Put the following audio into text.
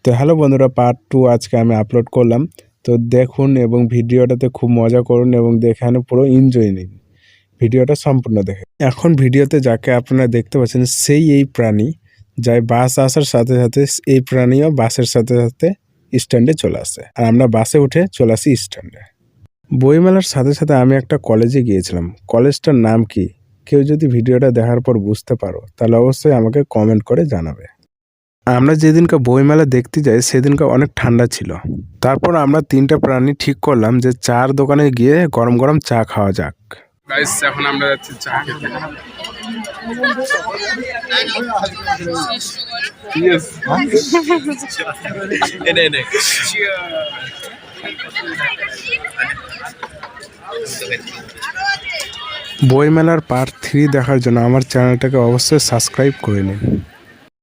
তো হ্যালো বন্ধুরা, পার্ট 2 আজকে আমি আপলোড করলাম। তো দেখুন এবং ভিডিওটাতে খুব মজা করুন এবং এখানে পুরো এনজয় নিন ভিডিওটা সম্পূর্ণ দেখে। এখন ভিডিওতে যাকে আপনারা দেখতে পাচ্ছেন সেই এই প্রাণী, যাই বাস আসার সাথে সাথে এই প্রাণীও বাসের সাথে সাথে স্ট্যান্ডে চলে আসে, আর আমরা বাসে উঠে চলে আসি স্ট্যান্ডে। বইমেলার সাথে সাথে আমি একটা কলেজে গিয়েছিলাম। কলেজটার নাম কি? কেউ যদি ভিডিওটা দেখার পর বুঝতে পারো তাহলে অবশ্যই আমাকে কমেন্ট করে জানাবে। আমরা যেদিনকে বইমেলা দেখতে যাই সেদিনকে অনেক ঠান্ডা ছিল। তারপর আমরা 3টা প্রাণী ঠিক করলাম যে চার দোকানে গিয়ে গরম গরম চা খাওয়া যাক। গাইস, এখন আমরা যাচ্ছি চা খেতে। বইমেলার পার্ট 3 দেখার জন্য আমার চ্যানেলটাকে অবশ্যই সাবস্ক্রাইব করে নিন।